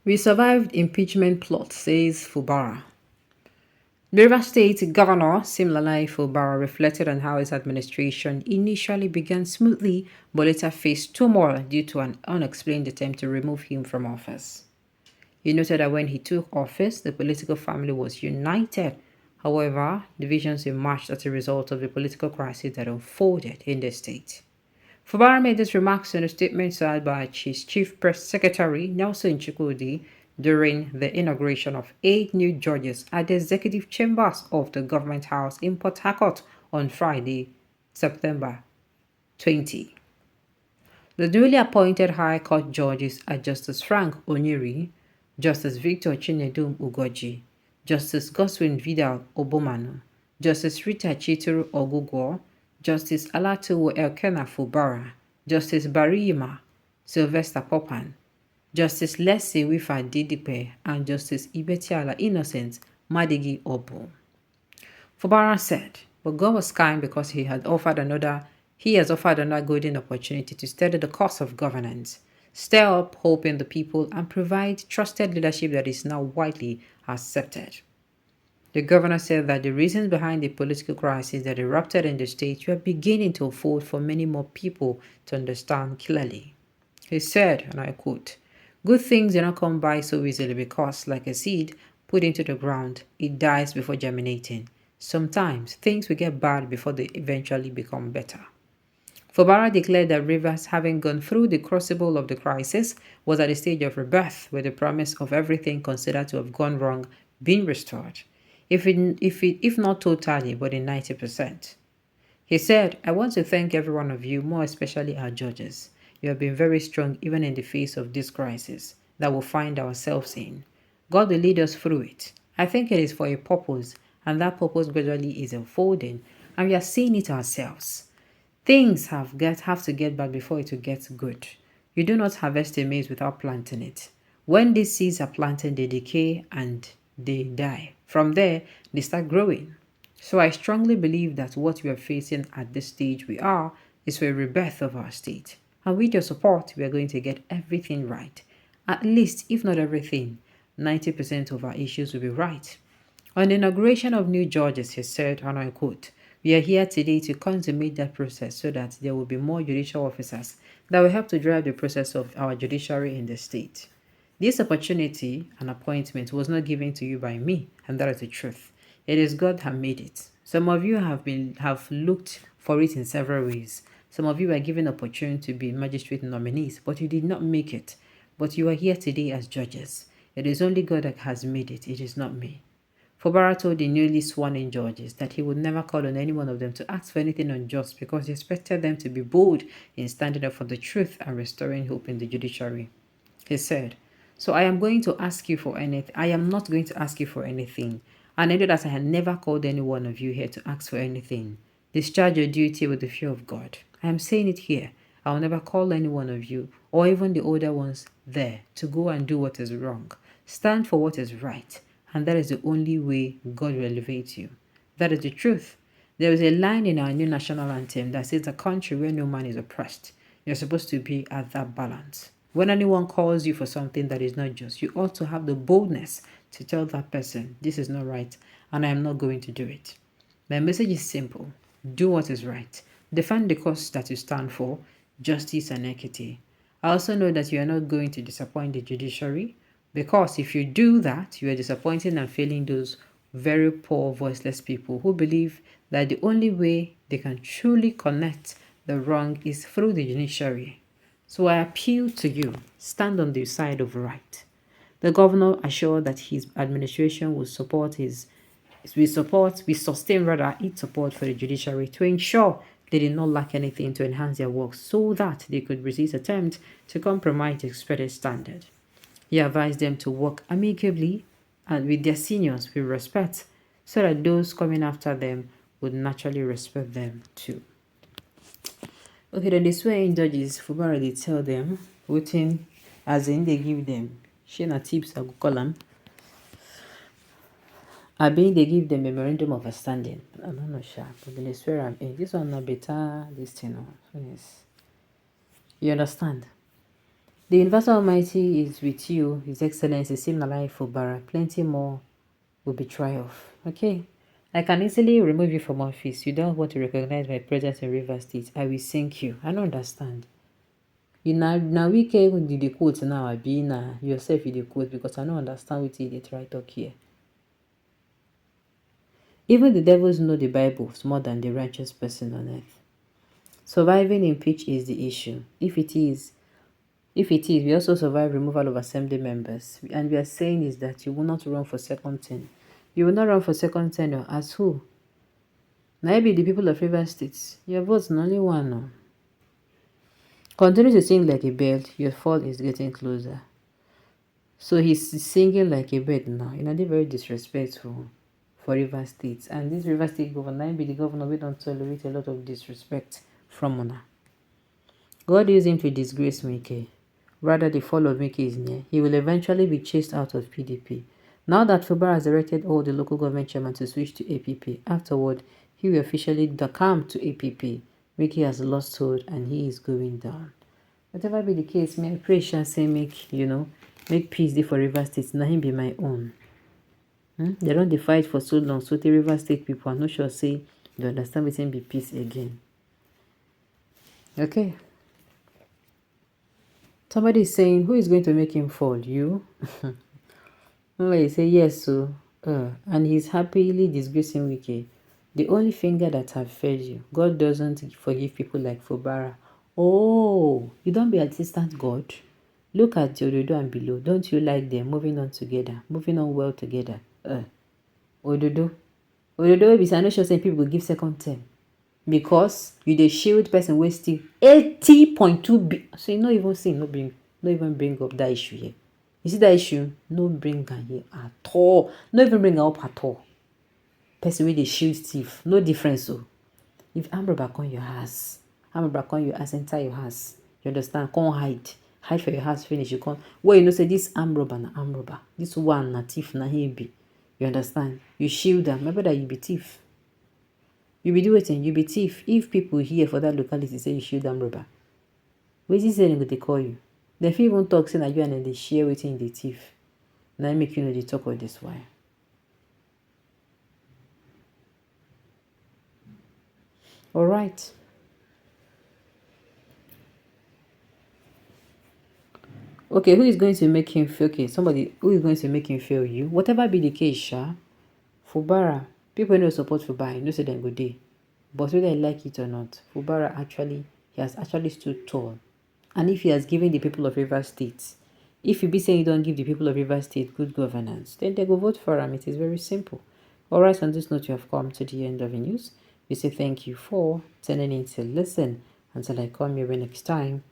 We survived impeachment plot, says Fubara. The River State Governor Simlalai Fubara reflected on how his administration initially began smoothly but later faced turmoil due to an unexplained attempt to remove him from office. He noted that when he took office, the political family was united. However, divisions emerged as a result of the political crisis that unfolded in the state. Fubara made these remarks in a statement signed by his Chief Press Secretary Nelson Chukwudi during the inauguration of 8 new judges at the executive chambers of the Government House in Port Harcourt on Friday, September 20. The newly appointed High Court judges are Justice Frank Onyiri, Justice Victor Chinedum Ugoji, Justice Goswin Vidal Obomanu, Justice Rita Chituru Ogugwo, Justice Alatuwo Elkena Fubara, Justice Barima Sylvester Popan, Justice Leslie Wifa Didipe, and Justice Ibetiala Innocent Madigi Obo. Fubara said, but God was kind because he has offered another golden opportunity to steady the course of governance, stir up hope in the people, and provide trusted leadership that is now widely accepted. The governor said that the reasons behind the political crisis that erupted in the state were beginning to unfold for many more people to understand clearly. He said, and I quote, "Good things do not come by so easily because, like a seed put into the ground, it dies before germinating. Sometimes things will get bad before they eventually become better." Fubara declared that Rivers, having gone through the crucible of the crisis, was at a stage of rebirth with the promise of everything considered to have gone wrong being restored, if not totally, but in 90%. He said, "I want to thank every one of you, more especially our judges. You have been very strong even in the face of this crisis that we'll find ourselves in. God will lead us through it. I think it is for a purpose, and that purpose gradually is unfolding, and we are seeing it ourselves. Things have to get bad before it will get good. You do not harvest a maize without planting it. When these seeds are planted, they decay and they die. From there, they start growing. So I strongly believe that what we are facing at this stage is for a rebirth of our state. And with your support, we are going to get everything right. At least, if not everything, 90% of our issues will be right." On the inauguration of new judges, he said, and I quote, "We are here today to consummate that process so that there will be more judicial officers that will help to drive the process of our judiciary in the state. This opportunity and appointment was not given to you by me, and that is the truth. It is God that made it. Some of you have looked for it in several ways. Some of you were given opportunity to be magistrate nominees, but you did not make it. But you are here today as judges. It is only God that has made it. It is not me." Fubara told the newly sworn-in judges that he would never call on any one of them to ask for anything unjust because he expected them to be bold in standing up for the truth and restoring hope in the judiciary. He said, "So I am not going to ask you for anything. And I know that I had never called any one of you here to ask for anything. Discharge your duty with the fear of God. I am saying it here. I will never call any one of you, or even the older ones there, to go and do what is wrong. Stand for what is right. And that is the only way God will elevate you. That is the truth. There is a line in our new national anthem that says, a country where no man is oppressed. You're supposed to be at that balance. When anyone calls you for something that is not just, you ought to have the boldness to tell that person, this is not right, and I am not going to do it." My message is simple. Do what is right. Defend the cause that you stand for, justice and equity. I also know that you are not going to disappoint the judiciary, because if you do that, you are disappointing and failing those very poor, voiceless people who believe that the only way they can truly connect the wrong is through the judiciary. So I appeal to you, stand on the side of right. The governor assured that his administration will sustain its support for the judiciary to ensure they did not lack anything to enhance their work so that they could resist attempts to compromise the expected standard. He advised them to work amicably and with their seniors with respect so that those coming after them would naturally respect them too. Okay, then they swear in judges, Fubara they tell them, waiting as in they give them. Shena tips I go call them. I mean they give them memorandum of understanding. I'm not sure, but they swear I'm in. This one not better, this thing. Yes. You understand? The Universal Almighty is with you, His Excellency Simnalai Fubara. Plenty more will be triumph. Okay? I can easily remove you from office. You don't want to recognize my presence in River State. I will sink you. I don't understand. You now we can do the quote now, be na yourself in the quote because I don't understand what they try talk here. Even the devils know the Bible more than the righteous person on earth. Surviving in pitch is the issue. If it is, we also survive removal of assembly members. And we are saying is that you will not run for second term. You will not run for second tenure as who? Maybe the people of River State. Your vote's only one. No? Continue to sing like a bird. Your fall is getting closer. So he's singing like a bird now. You know, they're very disrespectful for River State. And this River State governor, be the governor, we don't tolerate a lot of disrespect from Mona. God used him to disgrace Mike. Rather, the fall of Mike is near. He will eventually be chased out of PDP. Now that Fubara has erected all the local government chairmen to switch to APP, afterward, he will officially come to APP. Mike has lost hold and he is going down. Whatever be the case, may I pray shall say make peace dey for River State. Now him be my own. They don't fight for so long. So the River State people, I'm not sure say they understand wetin be peace again. Okay. Somebody is saying, who is going to make him fall? You? Somebody say yes, so and he's happily disgracing Wike. The only finger that have fed you. God doesn't forgive people like Fubara. Oh, you don't be assistant God. Look at Ododo and below. Don't you like them moving on together? Moving on well together. Ododo. Ododo will be saying, I know sure saying people will give second term. Because you the shield person wasting 80.2 billion. So you not even saying, not even bring up that issue here. You see that issue? No bring her here at all. Not even bring her up at all. Person with the shield thief. No difference so. If I'm back on your house, enter your house. You understand? Can't hide. Hide for your house finish. You can't. Well, you know, say this arm robber na arm robber. This one na thief na he be. You understand? You shield them. Remember that you be thief. You be doing you be thief. If people here for that locality say you shield them robber, what is saying they call you? They feel even talk saying that you and they share within the thief. Now make you know the talk of this why. All right. Okay, who is going to make him feel? Okay, somebody who is going to make him feel you. Whatever be the case, Sha. Fubara, people know support Fubara. You know say them go day. But whether I like it or not, Fubara he has actually stood tall. And if he has given the people of River State, if you be saying you don't give the people of River State good governance, then they go vote for him. It is very simple. Alright, on this note, you have come to the end of the news. We say thank you for turning in to listen. Until I come here next time,